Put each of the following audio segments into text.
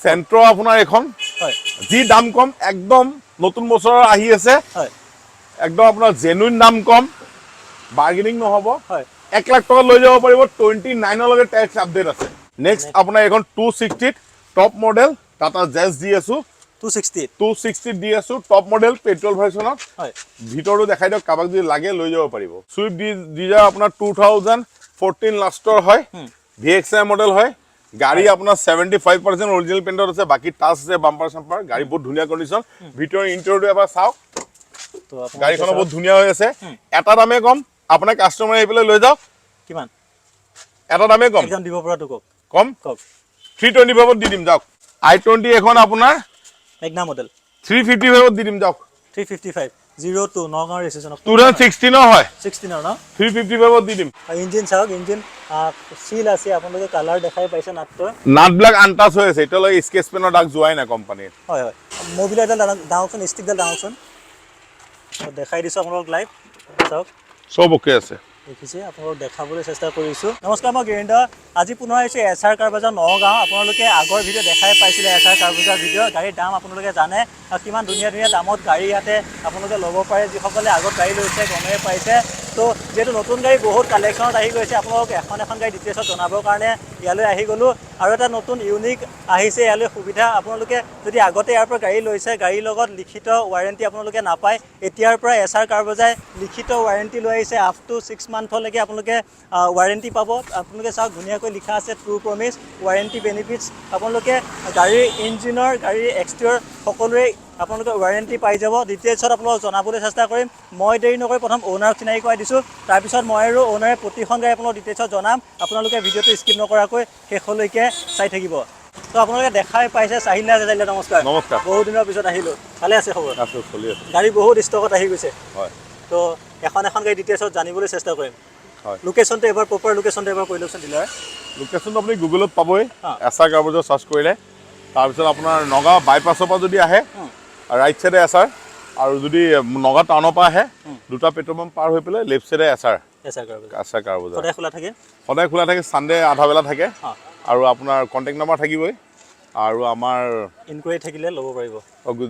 চেন্ট্ৰ আপোনাৰ এখন হয় যি দাম কম একদম নতুন বছৰ আহি আছে হয় একদম আপোনাৰ জেনুইন দাম কম বাৰ্গেনিং নহব হয় 1 লাখ টকা লৈ যাব পাৰিব 29 লৈকে টেক্স আপডেট আছে নেক্সট আপোনাৰ এখন 260 টপ মডেল টাটা জেছ দি আছো 260 দি আছো টপ মডেল পেট্ৰল ভাৰ্চনত হয় ভিতৰটো দেখাই দিয়ক কাবাক যদি লাগে লৈ যাব পাৰিব সুইফট ডিজায়াৰ আপোনাৰ 2014 লাষ্টৰ হয় ভিএক্সআই মডেল হয় গাড়ী আপোনাৰ 75% অৰিজিনাল পেইণ্টত আছে বাকি টাচ আছে বাম্পাৰ চাম্পাৰ গাড়ী বহুত ধুনীয়া কণ্ডিশ্যন ভিতৰৰ ইণ্টেৰিয়ৰটো এবাৰ চাওক তো গাড়ীখন বহুত ধুনীয়া হৈ আছে এটা দামে কম আপোনাৰ কাস্টমাৰ আহি পেলাই লৈ যাওক কিমান এটা দামে কম একদম দিব পৰাটো কম 325 দি দিম যাওক i20 এখন আপোনাৰ মেগনা মডেল 355 দি দিম যাওক 355 02 নগাঁও ৰেজিষ্ট্ৰেচন 2016 হয় 16 ন 355 দি দিম ইঞ্জিন চাওক ইঞ্জিন সিল আছে আপোনালোকে কালাৰ দেখাই পাইছে নাট ব্লাক আনটাচ হৈ আছে এতিয়ালৈকে স্কেচ পেনৰ দাগ যোৱাই নাই কোম্পানীৰ হয় হয় মোবিলটা ডাউনচোন ষ্টিকডাল ডাউনচোন দেখাই দিছোঁ আপোনালোক লাইভ চাওক সব ওকে আছে দেখিছে আপোনালোক দেখাবলৈ চেষ্টা কৰিছোঁ নমস্কাৰ মই গিৰিন্দা আজি পুনৰ আহিছোঁ এছআৰ কাৰ বজাৰ নগাঁও আপোনালোকে আগৰ ভিডিঅ' দেখাই পাইছিলে এছআৰ কাৰ বজাৰ ভিডিঅ' গাড়ীৰ দাম আপোনালোকে জানে আৰু কিমান ধুনীয়া ধুনীয়া দামত গাড়ী ইয়াতে আপোনালোকে ল'ব পাৰে যিসকলে আগত গাড়ী লৈছে গমেই পাইছে তো যিহেতু নতুন গাড়ী বহুত কালেকশ্যনত আহি গৈছে আপোনালোক এখন গাড়ী ডিটেইলছত জনাবৰ কাৰণে ইয়ালৈ আহি গ'লোঁ আৰু এটা নতুন ইউনিক আহিছে ইয়ালৈ সুবিধা আপোনালোকে যদি আগতে ইয়াৰ পৰা গাড়ী লৈছে গাড়ীৰ লগত লিখিত ৱাৰেণ্টি আপোনালোকে নাপায় এতিয়াৰ পৰা এছআৰ কাৰ বজাই লিখিত ৱাৰেণ্টি লৈ আহিছে আপ টু 6 মান্থলৈকে আপোনালোকে ৱাৰেণ্টি পাব আপোনালোকে চাওক ধুনীয়াকৈ লিখা আছে ট্ৰু প্ৰমিছ ৱাৰেণ্টি বেনিফিটছ আপোনালোকে গাড়ীৰ ইঞ্জিনৰ গাড়ীৰ এক্সটিৰিয়ৰ সকলোৰে আপোনালোকে ৱাৰেণ্টি পাই যাব ডিটেইলছত আপোনালোকক জনাবলৈ চেষ্টা কৰিম মই দেৰি নকৰি প্ৰথম অ'নাৰক চিনাকি কৰাই দিছোঁ তাৰপিছত মই আৰু অ'নাৰে প্ৰতিখন গাড়ী আপোনালোকক ডিটেইলছত জনাম আপোনালোকে ভিডিঅ'টো স্কিপ নকৰাকৈ শেষলৈকে চাই থাকিব তো আপোনালোকে দেখাই পাইছে চাহিল দাদা নমস্কাৰ নমস্কাৰ বহুত দিনৰ পিছত আহিলোঁ ভালে আছে খবৰ আছোঁ চলি আছে গাড়ী বহুত ষ্টকত আহি গৈছে হয় তো এখন গাড়ী ডিটেইলছত জানিবলৈ চেষ্টা কৰিম হয় লোকেশ্যনটো এবাৰ প্ৰপাৰ লোকেশ্যনটো এবাৰ কৈ লওকচোন ডিলাৰ লোকেশ্যনটো আপুনি গুগলত পাবই এছআৰ কাৰ বজাৰ চাৰ্চ কৰিলে তাৰপিছত আপোনাৰ নগাঁও বাইপাছৰ পৰা যদি আহে ৰাইট চাইডে এছআৰ আৰু যদি নগাঁও টাউনৰ পৰা আহে দুটা পেট্ৰল পাম্প পাৰ হৈ পেলাই লেফ্ট চাইডে এছআৰ কাৰ বজাৰ সদায় খোলা থাকে চানডে আধা বেলা থাকে আৰু আপোনাৰ কণ্টেক্ট নাম্বাৰ থাকিবই আৰু আমাৰ ইনকুৱাৰী থাকিলে ল'ব পাৰিব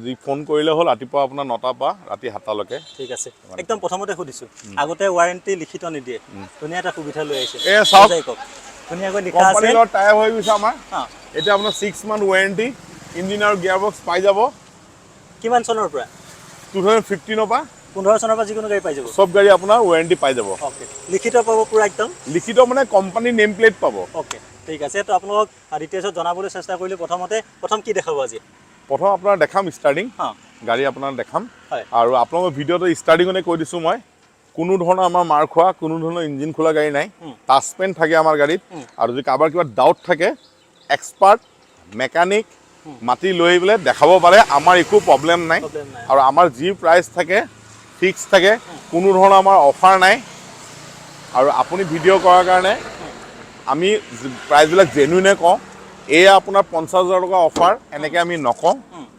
যি ফোন কৰিলে হ'ল ৰাতিপুৱা আপোনাৰ 9টাৰ পৰা ৰাতি 7টালৈকে ঠিক আছে একদম প্ৰথমতে সুধিছোঁ আগতে ৱাৰেণ্টি লিখিত নিদিয়ে ধুনীয়া এটা সুবিধা লৈ আহিছে ধুনীয়াকৈ লিখা আছে কোম্পানীৰ লগত টাই হৈ গৈছে আমাৰ এতিয়া আপোনাৰ 6 মান্থ ৱাৰেণ্টি ইঞ্জিন আৰু গিয়াৰ বক্স পাই যাব কিমান চনৰ পৰা 2015 পৰা 15 চনৰ পৰা যিকোনো গাড়ী পাই যাব সব গাড়ী আপোনাৰ ৱাৰেণ্টি পাই যাব ওকে লিখিত পাব পুৰা একদম লিখিত মানে কোম্পানী নেম প্লেট পাব ওকে ঠিক আছে তো আপোনালোক ডিটেইলছত জনাবলৈ চেষ্টা কৰিলোঁ প্ৰথম কি দেখাব আজি প্ৰথম আপোনাৰ দেখাম ষ্টাৰ্টিং গাড়ী আপোনাৰ দেখাম আৰু আপোনালোকৰ ভিডিঅ'টো ষ্টাৰ্টিঙতে কৈ দিছোঁ মই কোনো ধৰণৰ আমাৰ মাৰ খোৱা কোনো ধৰণৰ ইঞ্জিন খোলা গাড়ী নাই টাচপেন থাকে আমাৰ গাড়ীত আৰু যদি কাৰোবাৰ কিবা ডাউট থাকে এক্সপাৰ্ট মেকানিক মাতি লৈ পেলাই দেখাব পাৰে আমাৰ একো প্ৰব্লেম নাই আৰু আমাৰ যি প্ৰাইচ থাকে ফিক্স থাকে কোনো ধৰণৰ আমাৰ অফাৰ নাই আৰু আপুনি ভিডিঅ' কৰাৰ কাৰণে আমি প্ৰাইচবিলাক জেনুইনে কওঁ এয়া আপোনাৰ 50,000 টকা অফাৰ এনেকৈ আমি নকওঁ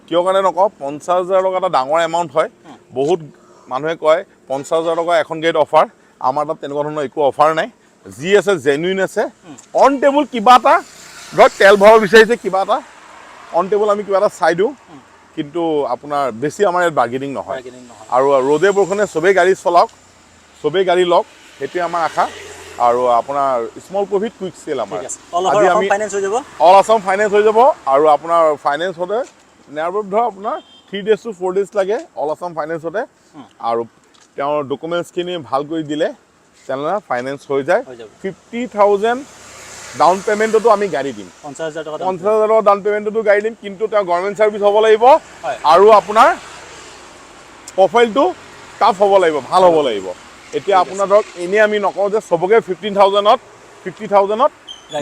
কিয় কাৰণে নকওঁ 50,000 টকা এটা ডাঙৰ এমাউণ্ট হয় বহুত মানুহে কয় 50,000 টকা এখন গাড়ীত অফাৰ আমাৰ তাত তেনেকুৱা ধৰণৰ একো অফাৰ নাই যি আছে জেনুইন আছে অন টেবুল কিবা এটা ধৰক তেল ভৰাব বিচাৰিছে কিবা এটা অন টেবুল আমি কিবা এটা চাই দিওঁ কিন্তু আপোনাৰ বেছি আমাৰ ইয়াত বাৰ্গেনিং নহয় আৰু ৰ'দে বৰষুণে চবেই গাড়ী চলাওক চবেই গাড়ী লওক সেইটোৱে আমাৰ আশা আৰু আপোনাৰ স্মল প্ৰফিট কুইক চেল আমাৰ আজি আমি অল আছাম ফাইনেন্স হৈ যাব আৰু আপোনাৰ ফাইনেন্স হতে নেয়াৰবৰ্ড ধৰ আপোনাৰ 3 days to 4 days লাগে অল আছাম ফাইনেন্স হতে আৰু তেওঁৰ ডকুমেণ্টছখিনি ভাল কৰি দিলে তেনেহ'লে ফাইনেন্স হৈ যায় 50,000 ডাউন পেমেণ্টতো আমি গাড়ী দিম 50,000 টকা ডাউন পেমেণ্টতো গাড়ী দিম কিন্তু তেওঁ গভৰ্ণমেণ্ট ছাৰ্ভিচ হ'ব লাগিব আৰু আপোনাৰ প্ৰফাইলটো টাফ হ'ব লাগিব ভাল হ'ব লাগিব এতিয়া আপোনাৰ ধৰক এনেই আমি নকওঁ যে চবকে 50,000ত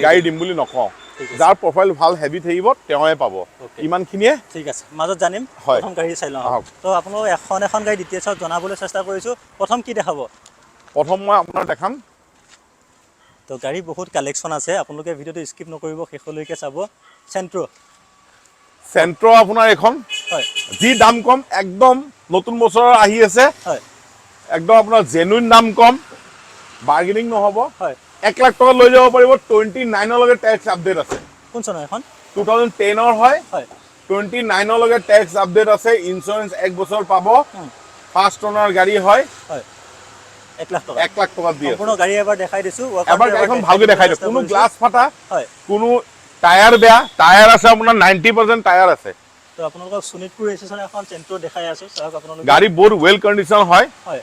গাড়ী দিম বুলি নকওঁ যাৰ প্ৰফাইল ভাল হেভি থাকিব তেওঁৱে পাব ইমানখিনিয়ে ঠিক আছে মাজত জানিম প্ৰথম গাড়ী চাই লওঁ তো আপোনালোক এখন গাড়ী ডিটেইলছত জনাবলৈ চেষ্টা কৰিছোঁ প্ৰথম কি দেখাব প্ৰথম মই আপোনাৰ দেখাম তো গাড়ী বহুত কালেকশ্যন আছে আপোনালোকে ভিডিঅ'টো স্কিপ নকৰিব শেষলৈকে চাব চেন্ট্ৰ আপোনাৰ এখন যি দাম কম একদম নতুন বছৰ আহি আছে একদম আপোনাৰ জেনুইন দাম কম বাৰ্গেনিং নহ'ব 1 লাখ টকা লৈ যাব পাৰিব 29 লৈকে টেক্স আপডেট আছে কোন চনৰ এখন 2010 হয় হয় 29 লগে ট্যাক্স আপডেট আছে ইন্স্যুৰেন্স 1 বছৰ পাব ফাৰ্স্ট ওনাৰ গাড়ী হয় হয় 1 লাখ টকা 1 লাখ টকা দি আছে সম্পূৰ্ণ গাড়ী এবাৰ দেখাই দিছো এবাৰ গাড়ীখন ভালকৈ দেখাই দিওঁ কোনো গ্লাছ ফাটা হয় কোনো টায়াৰ বেয়া টায়াৰ আছে আপোনাৰ 90% টায়াৰ আছে তো আপোনালোকক শোণিতপুৰ ৰেজিষ্ট্ৰেচন এখন চেণ্ট্ৰ দেখাই আছো চাওক আপোনালোক গাড়ী বহুত ওয়েল কন্ডিশন হয় হয়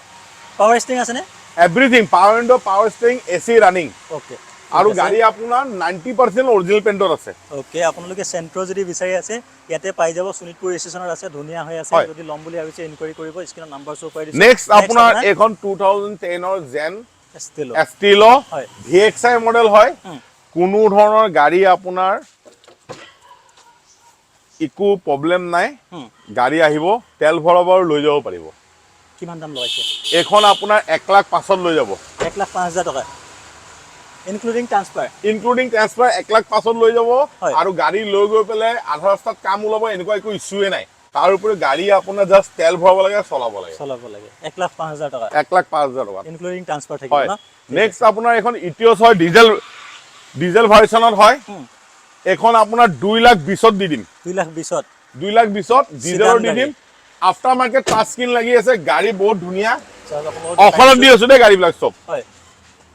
পাৱাৰ ষ্টিং আছে নে everything power window power sting AC running okay আৰু গাড়ী আপোনাৰ 90% অৰিজিনাল পেইণ্টৰ আছে ওকে আপোনালোকে চেণ্ট্ৰ যদি বিচাৰি আছে ইয়াতে পাই যাব শোণিতপুৰ ৰেজিষ্ট্ৰেচনত আছে ধুনীয়া হৈ আছে যদি ল'ম বুলি ভাবিছে ইনকুৱাৰি কৰিব স্ক্ৰিনত নাম্বাৰ শ্ব' কৰি দিছো নেক্সট আপোনাৰ এখন 2010 ৰ জেন ষ্টিলো হয় ভিএক্সআই মডেল হয় কোনো ধৰণৰ গাড়ী আপোনাৰ একো প্ৰবলেম নাই গাড়ী আহিব তেল ভৰাব আৰু লৈ যাব পাৰিব কিমান দাম লগাইছে এখন আপোনাৰ 1 লাখ 5 লৈ যাব 1,05,000 টকা ইনক্লুডিং ট্ৰান্সফাৰ 1 লাখ 5 লৈ যাব আৰু গাড়ী লৈ গৈ পেলাই আধা ৰাস্তাত কাম ওলাব এনেকুৱা একো ইস্যুৱে নাই তাৰ উপৰি গাড়ী আপোনাৰ জাষ্ট তেল ভৰাব লাগে চলাব লাগে 1,05,000 টকা 1,05,000 টকা ইনক্লুডিং ট্ৰান্সফাৰ থাকিব না নেক্সট আপোনাৰ এখন ইটিঅছ হয় ডিজেল ভাৰ্চনত হয় এখন আপোনাৰ 2 লাখ 20 দি দিম 2 লাখ 20 2 লাখ 20 ডিজেলৰ দি দিম আফটাৰ মাৰ্কেট টাচ স্ক্ৰিন লাগি আছে গাড়ী বহুত ধুনীয়া অফাৰত দি আছো দেই গাড়ীবিলাক চব হয়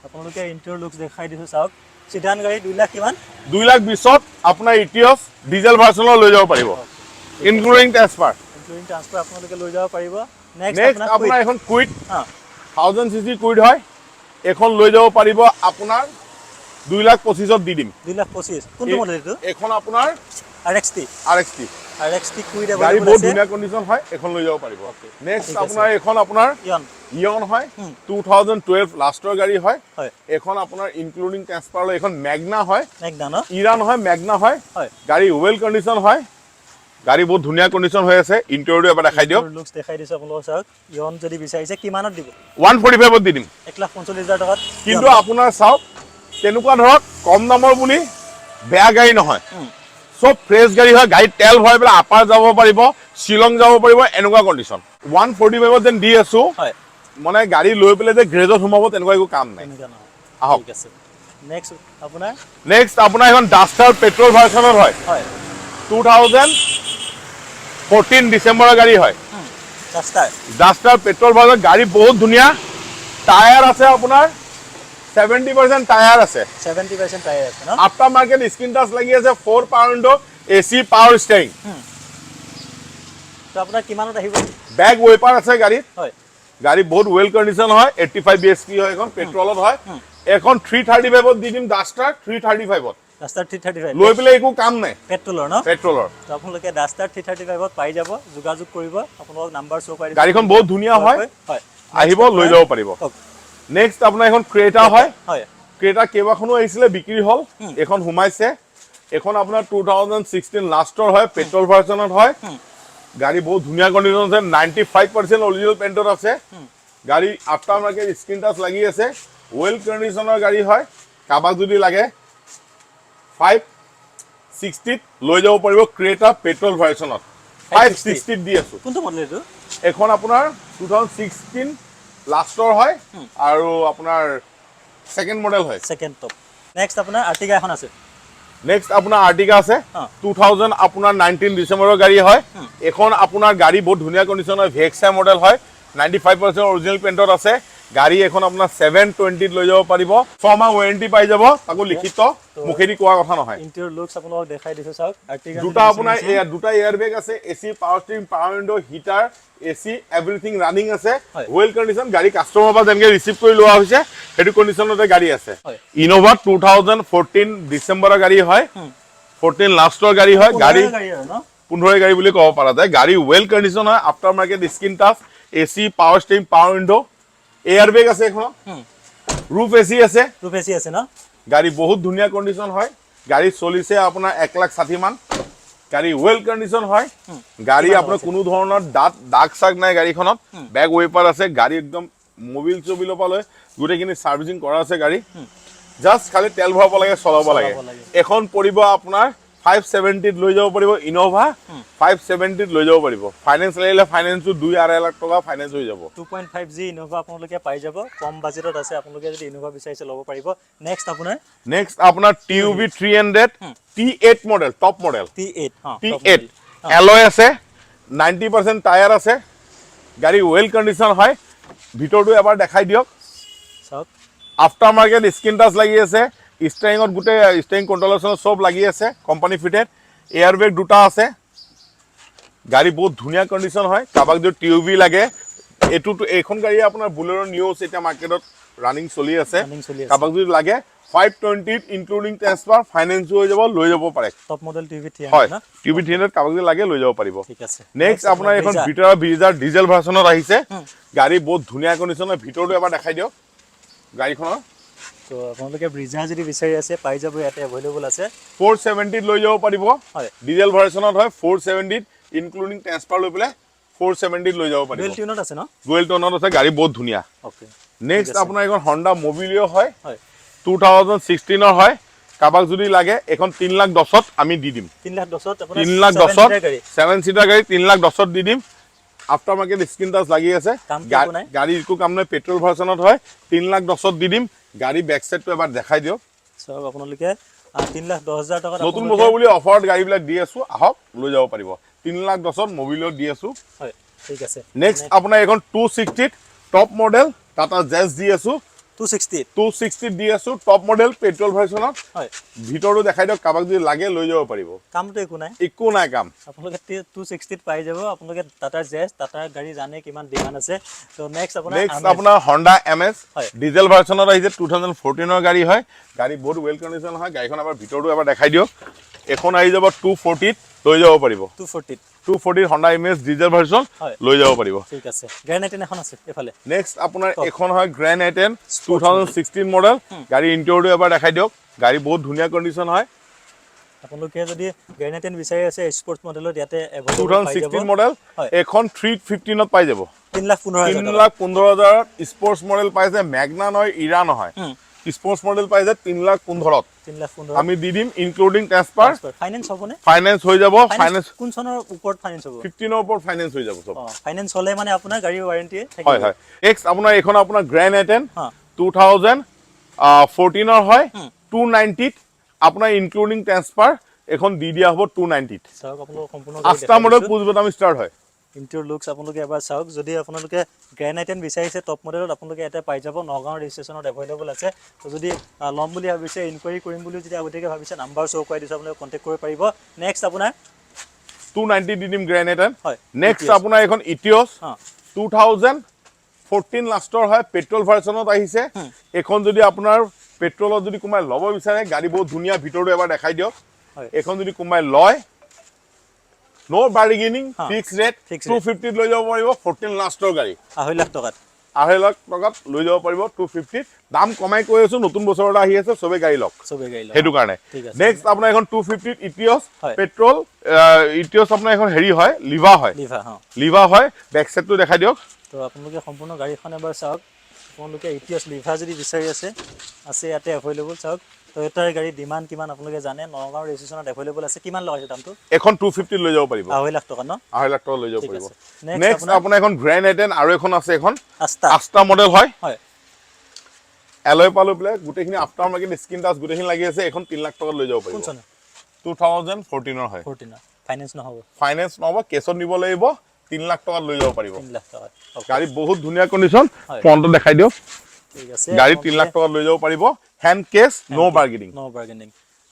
আপোনালোকে ইন্টেৰিয়ৰ লুকছ দেখাই দিছো চাওক সিডান গাড়ী 2 লাখ কিমান 2 লাখ 20 আপোনাৰ ইটিঅছ ডিজেল ভাৰ্চনত লৈ যাব পাৰিব ইনক্লুডিং ট্ৰান্সফাৰ আপোনালোকে লৈ যাব পাৰিব নেক্সট আপোনাৰ এখন কুইট 1000 সিসি কুইট হয় এখন লৈ যাব পাৰিব আপোনাৰ 2 লাখ 25 দি দিম 2 লাখ 25 কোনটো মডেল এইটো এখন আপোনাৰ RXT কুইট গাড়ী বহুত ধুনীয়া কন্ডিশন হয় এখন লৈ যাব পাৰিব নেক্সট আপোনাৰ এখন আপোনাৰ ইয়ন হয় 2012 লাষ্টৰ গাড়ী হয় এখন আপোনাৰ ইনক্লুডিং ট্ৰান্সফাৰ লৈ এখন ম্যাগনা হয় ইৰান হয় ম্যাগনা হয় গাড়ী ওয়েল কন্ডিশন হয় গাড়ী বহুত ধুনীয়া কন্ডিশন হৈ আছে ইন্টেৰিয়ৰটো এবাৰ দেখাই দিও লুকছ দেখাই দিছো আপোনালোকক চাওক ইয়ন যদি বিচাৰিছে কিমানত দিব 145 দি দিম 1,45,000 টকাত কিন্তু আপোনাৰ চাওক তেনেকুৱা ধৰক কম দামৰ বুলি বেয়া গাড়ী নহয় সব ফ্ৰেছ গাড়ী হয় গাড়ী তেল ভৰাই পেলাই আপাৰ যাব পাৰিব শিলং যাব পাৰিব এনেকুৱা কন্ডিশন 145 যেন দি আছো মানে গাড়ী লৈ পেলাই যে গ্ৰেজত সোমাব তেনেকুৱা একো কাম নাই আহক ঠিক আছে নেক্সট আপোনাৰ এখন ডাষ্টাৰ পেট্ৰল ভাৰ্চনত হয় 2014 ডিসেম্বৰৰ গাড়ী হয় ডাষ্টাৰ পেট্ৰল ভাৰ্চন গাড়ী বহুত ধুনীয়া টায়াৰ আছে আপোনাৰ 70% টায়াৰ আছে 70% টায়াৰ আছে ন আফটাৰ মাৰ্কেট স্ক্ৰিন টাচ লাগি আছে 4 power window AC power steering তো আপোনাৰ কিমানত আহিব ব্যাক ওয়েপাৰ আছে গাড়ীত হয় গাড়ী বহুত ওয়েল কন্ডিশন হয় 85 বিএসপি হয় এখন পেট্ৰলত হয় এখন 335 দি দিম ডাষ্টাৰ 335 ডাষ্টাৰ 335 লৈ পেলাই একো কাম নাই পেট্ৰলৰ ন পেট্ৰলৰ তো আপোনালোকে ডাষ্টাৰ 335 পাই যাব যোগাযোগ কৰিব আপোনালোক নাম্বাৰ শ্ব' কৰি গাড়ীখন বহুত ধুনীয়া হয় আহিব লৈ যাব পাৰিব নেক্সট আপোনাৰ এখন ক্ৰেটা হয় ক্ৰেটা কেইবাখনো আহিছিলে বিক্ৰী হল এখন হুমাইছে এখন আপোনাৰ 2016 লাষ্টৰ হয় পেট্ৰল ভাৰ্চনত হয় গাড়ী বহুত ধুনীয়া কন্ডিশন আছে 95% অৰিজিনাল পেইণ্টত আছে গাড়ী আফটাৰ মাৰ্কেট স্ক্ৰিন টাচ লাগি আছে ওয়েল কন্ডিশনৰ গাড়ী হয় কাবাক যদি লাগে 560 লৈ যাব পাৰিব ক্ৰেটা পেট্ৰল ভাৰ্চনত 560 দি আছো কোনটো মডেল এইটো এখন আপোনাৰ 2016 লাষ্টৰ হয় আৰু আপোনাৰ সেকেন্ড মডেল হয় সেকেন্ড টপ নেক্সট আপোনাৰ আৰ্টিকা এখন আছে নেক্সট আপোনাৰ আৰ্টিকা আছে 2000 আপোনাৰ 19 ডিসেম্বৰৰ গাড়ী হয় এখন আপোনাৰ গাড়ী বহুত ধুনীয়া কন্ডিশনৰ ভিএক্সআই মডেল হয় 95% অৰিজিনাল পেইণ্টত আছে গাড়ী এখন আপোনাৰ 720 লৈ যাব পাৰিব 6 মাহ ওয়াৰেন্টি পাই যাব তাকো লিখিত মুখেদি কোৱা কথা নহয় ইন্টেৰিয়ৰ লুকছ আপোনালোক দেখাই দিছো চাওক আৰ্টিকা দুটা আপোনাৰ দুটা এয়াৰ বেগ আছে AC power steering power window heater AC everything running আছে ওয়েল কন্ডিশন গাড়ী কাস্টমাৰ পৰা যেনকে ৰিসিভ কৰি লোৱা হৈছে হেতু কন্ডিশনতে গাড়ী আছে ইনোভা 2014 ডিসেম্বৰৰ গাড়ী হয় 14 লাষ্টৰ গাড়ী হয় গাড়ী 15 গাড়ী বুলি ক'ব পৰা যায় গাড়ী ওয়েল কন্ডিশন হয় after market screen touch AC power steering power window air bag আছে এখন রুফ এসি আছে ন গাড়ী বহুত ধুনীয়া কন্ডিশন হয় গাড়ী চলিছে আপোনাৰ 1,60,000 মান গাড়ী ওয়েল কন্ডিশন হয় গাড়ী আপোনাৰ কোনো ধৰণৰ দাগ সাগ নাই গাড়ীখনত ব্যাক ওয়েপাৰ আছে গাড়ী একদম মোবিল চবিলৰ পৰা লৈ গুটেখিনি সাৰ্ভিসিং কৰা আছে গাড়ী জাস্ট খালি তেল ভৰাব লাগে চলাব লাগে এখন পৰিব আপোনাৰ 570 লৈ যাব পাৰিব ইনোভা 570 লৈ যাব পাৰিব ফাইনেন্স লাগিলে ফাইনেন্সও 2.5 লাখ টকা ফাইনেন্স হৈ যাব 2.5G ইনোভা আপোনালোকে পাই যাব কম বাজেটত আছে আপোনালোকে যদি ইনোভা বিচাৰিছে ল'ব পাৰিব নেক্সট আপোনাৰ TUV 300 T8 model top model T8 T8 alloy আছে 90% টায়াৰ আছে গাড়ী ওয়েল কন্ডিশন হয় ভিতৰটো এবাৰ দেখাই দিয়ক চাওক আফটাৰ মাৰ্কেট স্ক্ৰিন টাচ লাগি আছে ষ্টেৰিঙত গোটেই ষ্টেৰিং কন্ট্ৰলাৰ সব লাগি আছে কোম্পানী ফিটেড এয়াৰ বেগ দুটা আছে গাড়ী বহুত ধুনীয়া কন্ডিশন হয় কাবাক যদি টিউবি লাগে এইখন গাড়ী আপোনাৰ বুলেৰো নিউজ এটা মাৰ্কেটত ৰানিং চলি আছে কাবাক যদি লাগে 520 ইনক্লুডিং ট্ৰান্সফাৰ ফাইনেন্স হৈ যাব লৈ যাব পাৰে টপ মডেল টিভি 300 হয় টিভি 300 কাবাক যদি লাগে লৈ যাব পাৰিব ঠিক আছে নেক্সট আপোনাৰ এখন ভিতৰৰ 20000 ডিজেল ভাৰ্চনত আহিছে গাড়ী বহুত ধুনীয়া কন্ডিশনৰ ভিতৰটো এবাৰ দেখাই দিয়ক গাড়ীখনৰ তো আপোনালোকে ব্ৰিজা যদি বিচাৰি আছে পাই যাব ইয়াতে अवेलेबल আছে 470 লৈ যাব পাৰিব হয় ডিজেল ভাৰ্চনত হয় 470 ইনক্লুডিং ট্ৰান্সফাৰ লৈ পেলাই 470 লৈ যাব পাৰিব ডুৱেল টিউনত আছে ন ডুৱেল টোনত আছে গাড়ী বহুত ধুনীয়া ওকে নেক্সট আপোনাৰ এখন হন্ডা মোবিলিও হয় হয় 2016 ৰ হয় কাবাক যদি লাগে এখন 3,10,000 আমি দি দিম 3,10,000 আপোনাৰ 3,10,000 7 সিটাৰ গাড়ী 3,10,000 দি দিম আফটাৰ মাৰ্কেট স্ক্ৰিন টাচ লাগি আছে গাড়ী একো কাম নাই পেট্ৰল ভাৰ্চনত হয় 3,10,000 দি দিম গাড়ী বেক সাইডটো এবাৰ দেখাই দিয়ক সব আপোনালোকে 3,10,000 টকা নতুন বছৰ বুলি অফাৰত গাড়ীবিলাক দি আছো আহক লৈ যাব পাৰিব 3,10,000 মোবিলিও দি আছো হয় ঠিক আছে নেক্সট আপোনাৰ এখন 260 টপ মডেল টাটা জেজ দি আছো 260 দি আছো টপ মডেল পেট্ৰল ভাৰ্চনত হয় ভিতৰটো দেখাই দিয়ক কাবাক যদি লাগে লৈ যাব পাৰিব কামটো একো নাই কাম আপোনালোকে 260 পাই যাব আপোনালোকে টাটা জেজ টাটা গাড়ী জানে কিমান ডিমান্ড আছে তো নেক্সট আপোনাৰ হন্ডা এমএস ডিজেল ভাৰ্চনত আহিছে 2014 ৰ গাড়ী হয় গাড়ী বহুত ওয়েল কন্ডিশন হয় গাড়ীখন এবাৰ ভিতৰটো এবাৰ দেখাই দিয়ক এখন আহি যাব 240 লৈ যাব পাৰিব 240 হন্ডা এমএস ডিজেল ভাৰ্চন লৈ যাব পাৰিব ঠিক আছে গ্ৰ্যান্ড আইটেন এখন আছে এফালে নেক্সট আপোনাৰ এখন হয় গ্ৰ্যান্ড আইটেন 2016 মডেল গাড়ী ইন্টেৰিয়ৰটো এবাৰ দেখাই দিয়ক গাড়ী বহুত ধুনীয়া কন্ডিশন হয় আপোনালোকে যদি গ্ৰ্যান্ড আইটেন বিচাৰি আছে স্পৰ্টছ মডেলত ইয়াতে 2016 মডেল এখন 315 ত পাই যাব 3,15,000 স্পৰ্টছ মডেল পাইছে ম্যাগনা নহয় ইৰা নহয় স্পৰ্টছ মডেল পাইছে 3,15,000 আমি দি দিম ইনক্লুডিং ট্ৰান্সফাৰ ফাইনান্স হ'বনে ফাইনান্স হৈ যাব ফাইনান্স কোন চনৰ ওপৰত ফাইনান্স হ'ব 15 ৰ ওপৰত ফাইনান্স হৈ যাব সব ফাইনান্স হ'লে মানে আপোনাৰ গাড়ীৰ ওয়াৰেন্টি থাকিব হয় হয় নেক্সট আপোনাৰ এখন আপোনাৰ গ্ৰ্যান্ড আইটেন 2014 ৰ হয় 290 ত আপোনাৰ ইনক্লুডিং ট্ৰান্সফাৰ এখন দি দিয়া হ'ব 290 ত চাওক আপোনালোক সম্পূৰ্ণ আস্তা মডেল পুজ বটাম স্টাৰ্ট হয় ইন্টেৰিয়ৰ লুকস আপোনালোকে এবাৰ চাওক যদি আপোনালোকে গ্ৰ্যান্ড আইটেন বিচাৰিছে টপ মডেলত আপোনালোকে এটা পাই যাব নগাঁও ৰেজিষ্ট্ৰেচনত अवेलेबल আছে তো যদি লম বুলি ভাবিছে ইনকুৱাৰি কৰিম বুলি যদি আগতীয়াকৈ ভাবিছে নাম্বাৰ শ্ব' কৰি দিছো আপোনালোকে কন্টেক্ট কৰিব পাৰিব নেক্সট আপোনাৰ 290 দি দিম গ্ৰ্যান্ড আইটেন হয় নেক্সট আপোনাৰ এখন ইটিঅস 2014 লাষ্টৰ হয় পেট্ৰল ভাৰ্চনত আহিছে এখন যদি আপোনাৰ পেট্ৰলত যদি কোমাই ল'ব বিচাৰে গাড়ী বহুত ধুনীয়া ভিতৰটো এবাৰ দেখাই দিয়ক এখন যদি কোমাই লয় নো বাৰ্গেনিং ফিক্স ৰেট 250 লৈ যাব পাৰিব 14 লাষ্টৰ গাড়ী 2.5 লাখ টকাত 2.5 লাখ টকাত লৈ যাব পাৰিব 250 দাম কমাই কৈ আছো নতুন বছৰত আহি আছে সবে গাড়ী লক হেতু কাৰণে নেক্সট আপোনাৰ এখন 250 ইটিঅস পেট্ৰল ইটিঅস আপোনাৰ এখন হেৰি হয় লিভা হয় বেক সাইডটো দেখাই দিয়ক তো আপোনালোকে সম্পূৰ্ণ গাড়ীখন এবাৰ চাওক আপোনালোকে ইটিঅস লিভা যদি বিচাৰি আছে ইয়াতে अवेलेबल চাওক টয়োটাৰ গাড়ী ডিমান্ড কিমান আপোনালোকে জানে নগাঁও ৰেজিষ্ট্ৰেচনত अवेलेबल আছে কিমান লগাইছে দামটো এখন 250 লৈ যাব পাৰিব 2.5 লাখ টকা ন 2.5 লাখ টকা লৈ যাব পাৰিব নেক্সট আপোনাৰ এখন গ্ৰ্যান্ড আইটেন আৰু এখন আছে এখন আস্তা মডেল হয় এলয় পালো প্লে গুটেখিনি আফটাৰ মাৰ্কেট স্ক্ৰিন টাচ গুটেখিনি লাগি আছে এখন 3 লাখ টকা লৈ যাব পাৰিব 2014 ৰ হয় 14 ফাইনান্স নহব কেছত নিব লাগিব 3 লাখ টকা লৈ যাব পাৰিব 3 লাখ টকা গাড়ী বহুত ধুনীয়া কন্ডিশন ফ্ৰণ্টত দেখাই দিয়ক ঠিক আছে গাড়ী 3 লাখ টকা লৈ যাব পাৰিব হ্যান্ড কেস নো বাৰ্গেনিং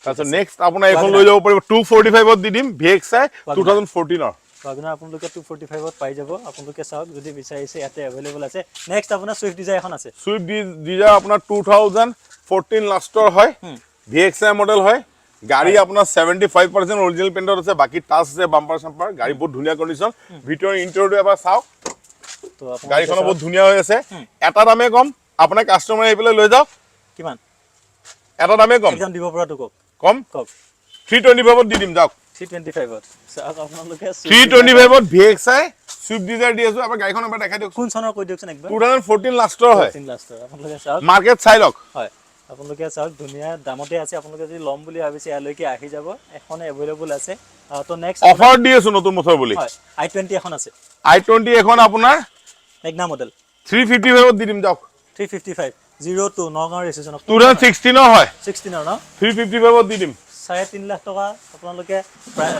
তাৰপিছত নেক্সট আপোনাৰ এখন লৈ যাব পাৰিব 245 ত দি দিম VXI 2014 ৰ আপোনাৰ আপোনালোকে 245 ত পাই যাব আপোনালোকে চাওক যদি বিচাৰিছে ইয়াতে अवेलेबल আছে নেক্সট আপোনাৰ সুইফট ডিজায়াৰ এখন আছে সুইফট ডিজায়াৰ আপোনাৰ 2014 লাষ্টৰ হয় VXI মডেল হয় গাড়ী আপোনাৰ 75% অৰিজিনাল পেইণ্টত আছে বাকি টাচ আছে বাম্পাৰ চাম্পাৰ গাড়ী বহুত ধুনীয়া কন্ডিশন ভিতৰ ইন্টেৰিয়ৰটো এবাৰ চাওক তো গাড়ীখন বহুত ধুনীয়া হৈ আছে এটা দামে কম আপোনাৰ কাস্টমাৰ আহি পেলাই লৈ যাওক কিমান এটা দামে কম একদম দিব পৰাটো কম 325 ত দি দিম যাওক 325 ত চাওক আপোনালোকে 325 ত VXI সুইফট ডিজায়াৰ দি আছো আপোনাৰ গাড়ীখন এবাৰ দেখাই দিয়ক কোন চনৰ কৈ দিয়কচোন একবাৰ 2014 লাষ্টৰ হয় 14 লাষ্টৰ আপোনালোকে চাওক মাৰ্কেট চাই লওক হয় আপোনালোকে চাওক ধুনীয়া দামতে আছে আপোনালোকে যদি ল'ম বুলি ভাবিছে ইয়ালৈকে আহি যাব এখন এভেইলেবল আছে তো নেক্সট অফাৰ দি আছো নতুন বছৰ বুলি হয় i20 এখন আছে i20 এখন আপোনাৰ মেগনা মডেল 355 দি দিম যাওক 355 02 নগাঁও ৰেজিষ্ট্ৰেচন 2016 ৰ হয় 16 ন 355 দি দিম 3.5 লাখ টকা আপোনালোকে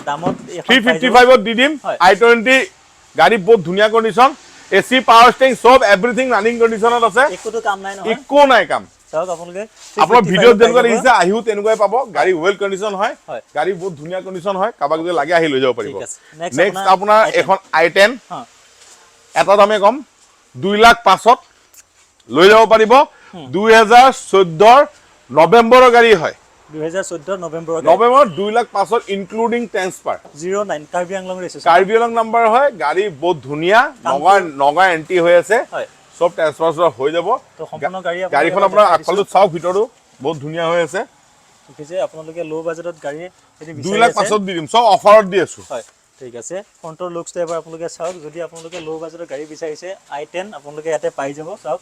দামত এখন 355 দি দিম i20 গাড়ী বহুত ধুনীয়া কণ্ডিশ্যন এসি পাৱাৰ ষ্টেৰিং সব এভৰিথিং ৰানিং কণ্ডিশ্যনত আছে একোটো কাম নাই নহয় একো নাই কাম চাওক আপোনালোকে আপোনাৰ ভিডিঅ' যেনেকুৱা দেখিছে আহিও তেনেকুৱাই পাব গাড়ী ৱেল কণ্ডিশ্যন হয় গাড়ী বহুত ধুনীয়া কণ্ডিশ্যন হয় কাবাক যদি লাগে আহি লৈ যাব পাৰিব নেক্সট আপোনাৰ এখন i10 এটা দামে কম 2,05,000 লৈ যাব পাৰিব 2014 নৱেম্বৰৰ গাড়ী হয় 2014 November 2,05,000 including transfer 09 Karbi Anglong registration Karbi Anglong number হয় গাড়ী বহুত ধুনীয়া নগা এন্ট্ৰি হৈ আছে সব ট্ৰান্সফাৰ হৈ যাব তো সম্পূৰ্ণ গাড়ীখন আপোনাৰ আগফালে চাওক ভিতৰটো বহুত ধুনীয়া হৈ আছে ঠিক আছে আপোনালোকে লো বাজেটত গাড়ী যদি 2,05,000 দি দিম সব অফাৰত দি আছো হয় ঠিক আছে ফ্ৰণ্টৰ লুকছটো এবাৰ আপোনালোকে চাওক যদি আপোনালোকে লো বাজেটৰ গাড়ী বিচাৰিছে i10 আপোনালোকে ইয়াতে পাই যাব চাওক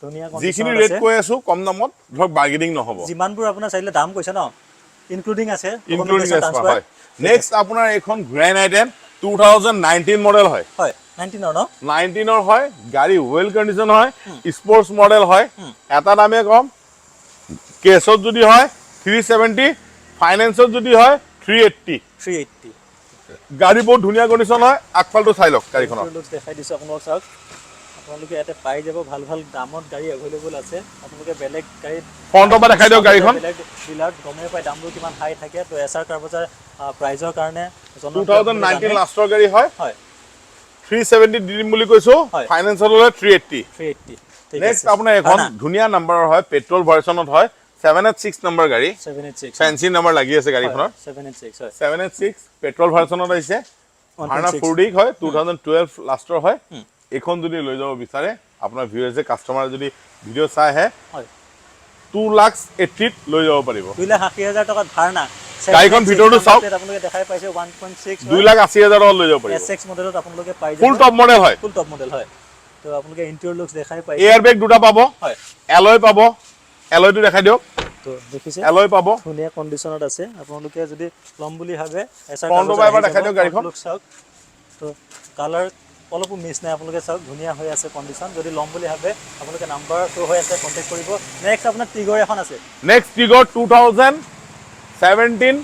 ধুনীয়া কণ্ডিশ্যন যিখিনি ৰেট কৈ আছো কম দামত ধৰক বাৰ্গেনিং নহব যিমানবোৰ আপোনাৰ চাইলে দাম কৈছে ন ইনক্লুডিং আছে ইনক্লুডিং হয় নেক্সট আপোনাৰ এখন গ্ৰেণ্ড i10 2019 মডেল হয় হয় 19 ন 19 হয় গাড়ী ৱেল কণ্ডিশ্যন হয় স্পৰ্টছ মডেল হয় এটা দামে কম কেছত যদি হয় 370 ফাইনেন্সত যদি হয় 380 গাড়ী বহুত ধুনীয়া কণ্ডিশ্যন হয় আগফালটো চাই লওক গাড়ীখনৰ লুকছ দেখাই দিছো আপোনালোক চাওক আপোনালোকে ইয়াতে পাই যাব ভাল ভাল দামত গাড়ী এভেইলেবল আছে আপোনালোকে বেলেগ গাড়ী ফ্ৰণ্টৰ পৰা দেখাই দিয়ক গাড়ীখন বেলেগ ডিলাৰত গমে পাই দামবোৰ কিমান হাই থাকে তো এছআৰ কাৰ বজাৰ প্ৰাইজৰ কাৰণে 2019 লাষ্টৰ গাড়ী হয় হয় 370 দিম বুলি কৈছো ফাইনেন্সত হলে 380 নেক্সট আপোনাৰ এখন ধুনীয়া নাম্বাৰৰ হয় পেট্ৰল ভাৰ্চনত হয় 786 নম্বৰ গাড়ী 786 ফেন্সি নম্বৰ লাগি আছে গাড়ীখনৰ 786 হয় 786 পেট্ৰল ভাৰ্চনত আহিছে ভাৰ্না 4D হয় 2012 লাষ্টৰ হয় এখন যদি লৈ যাব বিচাৰে আপোনাৰ ভিউয়াৰ্সে কাস্টমাৰ যদি ভিডিঅ' চাই আহে হয় 2,80,000 লৈ যাব পাৰিব 2,80,000 টকাত ভাৰ্না গাড়ীখন ভিতৰটো চাওক আপোনালোকে দেখাই পাইছে 1.6 2,80,000 টকা লৈ যাব পাৰিব SX মডেলত আপোনালোকে পাই যাব ফুল টপ মডেল হয় ফুল টপ মডেল হয় তো আপোনালোকে ইন্টেৰিয়ৰ লুকছ দেখাই পাইছে এয়াৰ বেগ দুটা পাব হয় এলয় পাব এলয়টো দেখাই দিয়ক তো দেখিছে এলয় পাব ধুনীয়া কণ্ডিশ্যনত আছে আপোনালোকে যদি ল'ম বুলি ভাবে এছআৰ ফ্ৰণ্টৰ পৰা এবাৰ দেখাই দিয়ক গাড়ীখন লুক চাওক তো কালাৰ অলপো মিছ নাই আপোনালোকে চাওক ধুনীয়া হৈ আছে কণ্ডিশ্যন যদি ল'ম বুলি ভাবে আপোনালোকে নাম্বাৰ শ্ব' হৈ আছে কণ্টেক্ট কৰিব নেক্সট আপোনাৰ টিগৰ এখন আছে নেক্সট টিগৰ 2017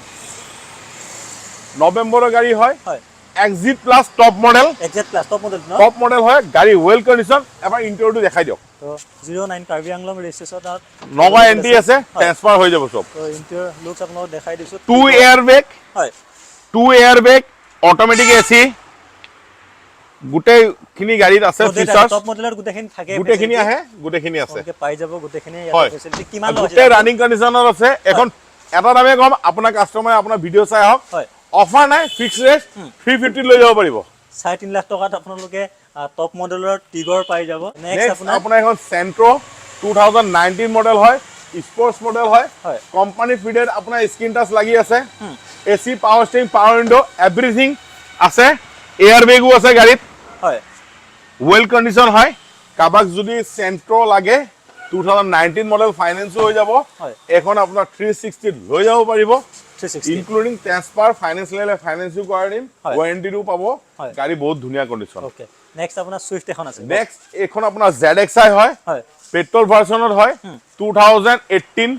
নৱেম্বৰৰ গাড়ী হয় হয় XT plus top model XT plus top model ন টপ মডেল হয় গাড়ী ৱেল কণ্ডিশ্যন এবাৰ ইন্টেৰিয়ৰটো দেখাই দিয়ক তো 09 কাৰ্বি আংলং ৰেজিষ্ট্ৰেচনত নগা এন্ট্ৰি আছে ট্ৰান্সফাৰ হৈ যাব সব তো ইন্টেৰিয়ৰ লুকছ আপোনালোক দেখাই দিছো 2 এয়াৰ বেগ হয় 2 এয়াৰ বেগ অটোমেটিক এসি গুটেখিনি গাড়ীত আছে ফিচাৰ্স টপ মডেলৰ গুটেখিনি থাকে গুটেখিনি আহে গুটেখিনি আছে আপোনালোকে পাই যাব গুটেখিনি ইয়াত ফেসিলিটি কিমান লয় গুটে ৰানিং কণ্ডিশ্যনত আছে এখন এটা দামে কম আপোনাৰ কাস্টমাৰে আপোনাৰ ভিডিঅ' চাই আহক হয় অফাৰ নাই ফিক্স ৰেট 350 লৈ যাব পাৰিব 3.5 লাখ টকাত আপোনালোকে টপ মডেলৰ টিগৰ পাই যাব নেক্সট আপোনাৰ এখন চেন্ট্ৰো 2019 মডেল হয় স্পৰ্টছ মডেল হয় কোম্পানী ফিডেড আপোনাৰ স্ক্ৰিন টাচ লাগি আছে AC power steering power window everything আছে এয়াৰ বেগো আছে গাড়ীত হয় ৱেল কণ্ডিশ্যন হয় কাবাক যদি চেন্ট্ৰো লাগে 2019 মডেল ফাইনেন্সো হৈ যাব এখন আপোনাৰ 360 লৈ যাব পাৰিব 360 ইনক্লুডিং ট্ৰান্সফাৰ ফাইনেন্স লৈলে ফাইনেন্সও কৰাই দিম ওয়াৰেন্টিটো পাব গাড়ী বহুত ধুনীয়া কণ্ডিশ্যন ওকে নেক্সট আপোনাৰ সুইফট এখন আছে নেক্সট এখন আপোনাৰ ZXi হয় হয় পেট্ৰল ভাৰ্চনত হয় 2018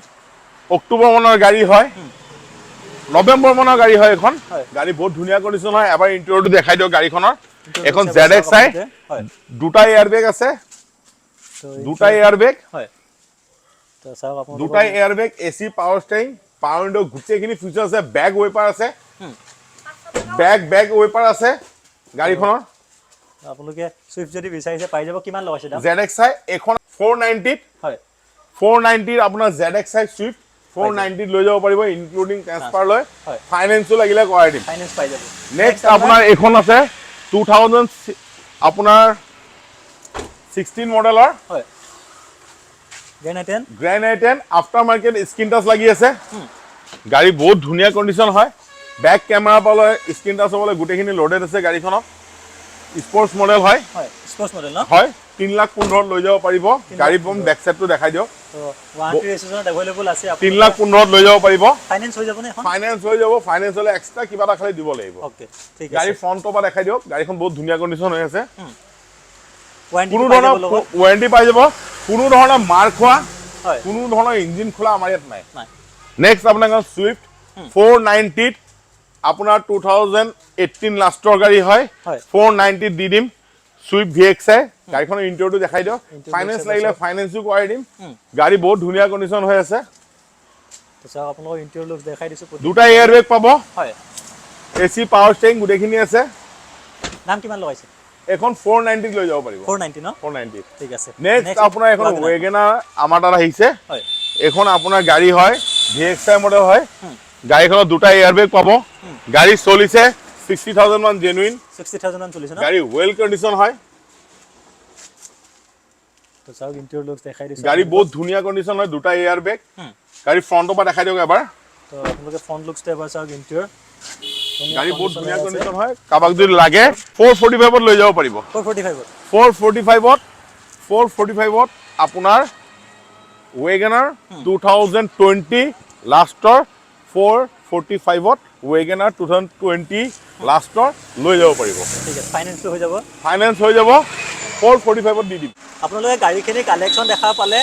অক্টোবৰ মানৰ গাড়ী হয় নৱেম্বৰ মানৰ গাড়ী হয় এখন গাড়ী বহুত ধুনীয়া কণ্ডিশ্যন হয় এবাৰ ইন্টেৰিয়ৰটো দেখাই দিয়ক গাড়ীখনৰ এখন ZXi দুটা এয়াৰ বেগ আছে দুটা এয়াৰ বেগ হয় তো চাওক আপোনালোক দুটা air bag AC power steering power window গুটেখিনি ফিচাৰ আছে বেগ ৱেপাৰ আছে বেগ ৱেপাৰ আছে গাড়ীখনৰ আপোনালোকে সুইফট যদি বিচাৰিছে পাই যাব কিমান লগাইছে দাম ZXi এখন 490 হয় 490 আপোনাৰ ZXi সুইফট 490 লৈ যাব পাৰিব ইনক্লুডিং ট্ৰান্সফাৰ লৈ ফাইনেন্সও লাগিলে কৰাই দিম ফাইনেন্স পাই যাব নেক্সট আপোনাৰ এখন আছে 2000 আপোনাৰ 16 মডেলৰ হয় grand i10 after market screen touch লাগি আছে গাড়ী বহুত ধুনীয়া কণ্ডিশ্যন হয় বেক কেমেৰা পৰা লৈ স্ক্ৰিন টাচ হ'বলৈ গোটেইখিনি লোডেড আছে গাড়ীখনত স্পৰ্টছ মডেল হয় হয় স্পৰ্টছ মডেল ন হয় 3,15,000 লৈ যাব পাৰিব গাড়ী বম বেক সাইডটো দেখাই দিয়ক তো ওৱাৰেণ্টি ৰেজিষ্ট্ৰেশ্যন अवेलेबल আছে 3,15,000 লৈ যাব পাৰিব ফাইনেন্স হৈ যাব নে এখন ফাইনেন্স হৈ যাব ফাইনেন্স হলে এক্সট্ৰা কিবা এটা খালি দিব লাগিব ওকে ঠিক আছে গাড়ী ফ্ৰণ্টৰ পৰা দেখাই দিয়ক গাড়ীখন বহুত ধুনীয়া কণ্ডিশ্যন হৈ আছে ওৱাৰেণ্টি কোনো ধৰণৰ ৱাৰেণ্টি পাই যাব কোনো ধৰণৰ মাৰ খোৱা হয় কোনো ধৰণৰ ইঞ্জিন খোলা আমাৰ ইয়াত নাই নাই নেক্সট আপোনাৰ সুইফট 490 আপোনাৰ 2018 লাষ্টৰ গাড়ী হয় হয় 490 দি দিম সুইফট VXI গাড়ীখনৰ ইণ্টেৰিয়ৰটো দেখাই দিয়ক ফাইনেন্স লাগিলে ফাইনেন্সও কৰাই দিম গাড়ী বহুত ধুনীয়া কণ্ডিশ্যন হৈ আছে তো চাওক আপোনালোকৰ ইণ্টেৰিয়ৰ লুক দেখাই দিছো দুটা এয়াৰবেগ পাব হয় AC পাৱাৰ ষ্টেৰিং গোটেইখিনি আছে দাম কিমান লগাইছে এখন 490 লৈ যাব পাৰিব 490 ন 490 ঠিক আছে নেক্সট আপোনাৰ এখন ৱেগনাৰ আমাৰ তাত আহিছে হয় এখন আপোনাৰ গাড়ী হয় VXI মডেল হয় গাড়ীখনত দুটা এয়াৰবেগ পাব গাড়ী চলিছে 60,000 মান জেনুইন 60,000 মান চলিছে ন গাড়ী ওয়েল কণ্ডিশ্যন হয় তো চাওক ইণ্টেৰিয়ৰ লুক দেখাই দিছো গাড়ী বহুত ধুনীয়া কণ্ডিশ্যন হয় দুটা এয়াৰবেগ গাড়ী ফ্ৰণ্টৰ পৰা দেখাই দিয়ক এবাৰ তো আপোনালোকে ফ্ৰণ্ট লুকছ এবাৰ চাওক ইণ্টেৰিয়ৰ গাড়ী বহুত ধুনীয়া কণ্ডিশ্যন হয় কাবাক যদি লাগে 445 লৈ যাব পাৰিব 445 আপোনাৰ ৱেগনাৰ 2020 লাষ্টৰ 445 ৱেগনাৰ 2020 লাষ্টৰ লৈ যাব পাৰিব ঠিক আছে ফাইনেন্সটো হৈ যাব ফাইনেন্স হৈ যাব 445 দি দিম আপোনালোকে গাড়ীখিনি কালেকশ্যন দেখা পালে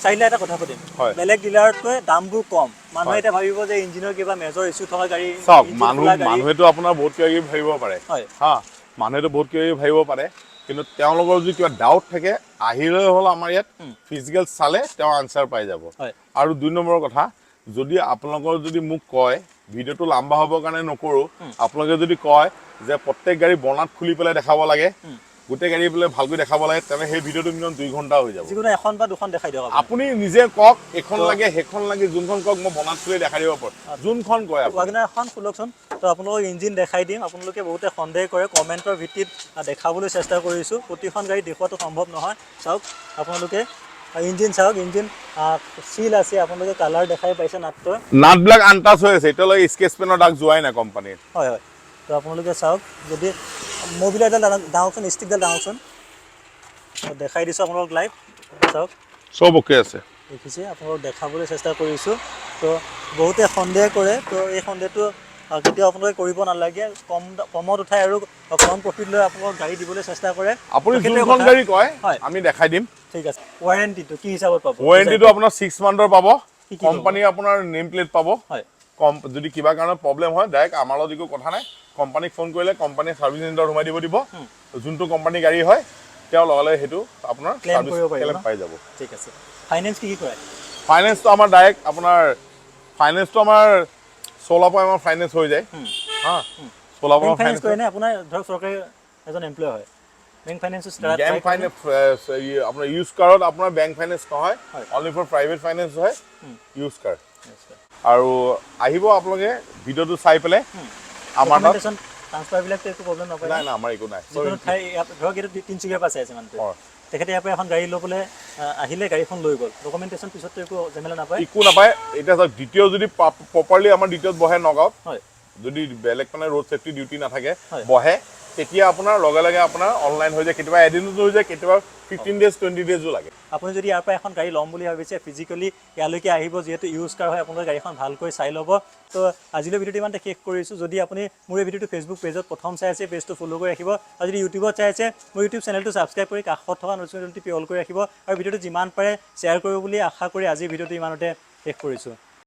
চাইলে এটা কথা সুধিম হয়। বেলেগ ডিলাৰতকৈ দামবোৰ কম মানুহে এতিয়া ভাবিব যে ইঞ্জিনৰ কিবা মেজৰ ইছ্যু থকা গাড়ী চাওক engine খোলা গাড়ী। মানুহেতো আপোনাৰ বহুত কিবা কিবি ভাবিব পাৰে হয় হা মানুহেতো বহুত কিবা কিবি ভাবিব পাৰে কিন্তু তেওঁলোকৰ যদি কিবা ডাউট থাকে আহিলে হ'ল আমাৰ ইয়াত ফিজিকেল চালে তেওঁ আনচাৰ পাই যাব হয় আৰু 2 নম্বৰৰ কথা যদি আপোনালোকৰ যদি মোক কয় ভিডিঅ'টো লম্বা হ'বৰ কাৰণে নকৰোঁ আপোনালোকে যদি কয় যে প্ৰত্যেক গাড়ী বনাত খুলি পেলাই দেখাব লাগে গোটেই গাড়ী বোলে ভালকৈ দেখাব লাগে তেনে সেই ভিডিঅ'টো মিনিমাম 2 ঘণ্টা হৈ যাব যিকোনো এখন বা দুখন দেখাই দিয়ক আপুনি নিজে কওক এখন লাগে সেইখন লাগে যোনখন কওক মই বনাত খুলি দেখাই দিব পাৰোঁ যোনখন কয় আপুনি ৱাগনাৰ এখন খোলকচোন তো আপোনালোকক ইঞ্জিন দেখাই দিম আপোনালোকে বহুতে সন্দেহ কৰে কমেণ্টৰ ভিত্তিত দেখাবলৈ চেষ্টা কৰিছোঁ প্ৰতিখন গাড়ী দেখুৱাটো সম্ভৱ নহয় চাওক আপোনালোকে ইঞ্জিন চাওক ইঞ্জিন চিল আছে আপোনালোকে কালাৰ দেখাই পাইছে নাটটোৰ নাটবিলাক আনটাচ হৈ আছে এতিয়ালৈকে স্কেচ পেনৰ দাগ যোৱাই নাই কোম্পানীৰ হয় হয় তো আপোনালোকে চাওক যদি মবিলাইডাল ডাঙৰচোন ষ্টিকডাল ডাঙৰচোন দেখাই দিছোঁ আপোনালোকক লাইভ চাওক চব অ'কে আছে দেখিছে আপোনালোকক দেখাবলৈ চেষ্টা কৰিছোঁ তো বহুতে সন্দেহ কৰে তো এই সন্দেহটো কেতিয়াও আপোনালোকে কৰিব নালাগে কমত উঠাই আৰু কম প্ৰফিট লৈ আপোনালোকক গাড়ী দিবলৈ চেষ্টা কৰে আপুনি যোনখন গাড়ী কয় হয়। আমি দেখাই দিম ঠিক আছে ৱাৰেণ্টিটো কি হিচাপত পাব ৱাৰেণ্টিটো আপোনাৰ 6 মান্থৰ পাব কি কি কোম্পানী আপোনাৰ নেম প্লেট পাব হয় যদি কিবা কাৰণত প্ৰব্লেম হয় ডাইৰেক্ট আমাৰ লগত একো কথা নাই কোম্পানীক ফোন কৰিলে কোম্পানীয়ে ছাৰ্ভিচ চেণ্টাৰত সোমাই দিব যোনটো কোম্পানী গাড়ী হয় তেওঁ লগালে সেইটো আপোনাৰ Claim কৰিব পাৰিব ক্লেইম ন? পাই যাব ঠিক আছে ফাইনেন্স কি কৰে ফাইনেন্সটো আমাৰ ডাইৰেক্ট আপোনাৰ ফাইনেন্সটো আমাৰ 16 পৰা আমাৰ ফাইনেন্স হৈ যায় হা 16 পৰা বেংক ফাইনেন্স ফাইনেন্স কৰে নে আপোনাৰ ধৰক চৰকাৰী এজন এমপ্লয় হয় বেংক ফাইনেন্স বেংক ফাইনেন্স আপোনাৰ ইউজ কাৰত আপোনাৰ বেংক ফাইনেন্স নহয় হয়। অনলি ফৰ প্ৰাইভেট ফাইনেন্স হয় ইউজ কাৰ আৰু আহিব আপোনালোকে ভিডিঅ'টো চাই পেলাই আমাৰ তাত ট্ৰান্সফাৰবিলাকতো একো প্ৰব্লেম নাপায় নাই নাই আমাৰ একো নাই যিকোনো ঠাই ধৰক এইটো তিনিচুকীয়াৰ পৰা চাই আছে মানুহটো তেখেতে ইয়াৰ পৰা এখন গাড়ী লৈ পেলাই আহিলে গাড়ীখন লৈ গ'ল ডকুমেণ্টেশ্যন পিছততো একো ঝেমেলা নাপায় একো নাপায় এতিয়া চাওক দ্বিতীয় যদি প্ৰপাৰলি আমাৰ দ্বিতীয়ত বহে নগাঁৱত হয় যদি বেলেগ মানে ৰোড ছেফটি ডিউটি নাথাকে হয়। বহে তেতিয়া আপোনাৰ লগে লগে আপোনাৰ অনলাইন হৈ যায় কেতিয়াবা এদিনতো হৈ যায় কেতিয়াবা 15 ডেজ 20 ডেজো লাগে আপুনি যদি ইয়াৰ পৰা এখন গাড়ী ল'ম বুলি ভাবিছে ফিজিকেলি ইয়ালৈকে আহিব যিহেতু ইউজ কাৰ হয় আপোনালোকে গাড়ীখন ভালকৈ চাই ল'ব তো আজিলৈ ভিডিঅ'টো ইমানতে শেষ কৰিছোঁ যদি আপুনি মোৰ এই ভিডিঅ'টো ফেচবুক পেজত প্ৰথম চাই আছে পেজটো ফ'ল' কৰি ৰাখিব আৰু যদি ইউটিউবত চাই আছে মোৰ ইউটিউব চেনেলটো ছাবস্ক্ৰাইব কৰি কাষত থকা ন'টিফিকেশ্যনটো অল কৰি ৰাখিব আৰু ভিডিঅ'টো যিমান পাৰে শ্বেয়াৰ কৰিব বুলি আশা কৰি আজিৰ ভিডিঅ'টো ইমানতে শেষ কৰিছোঁ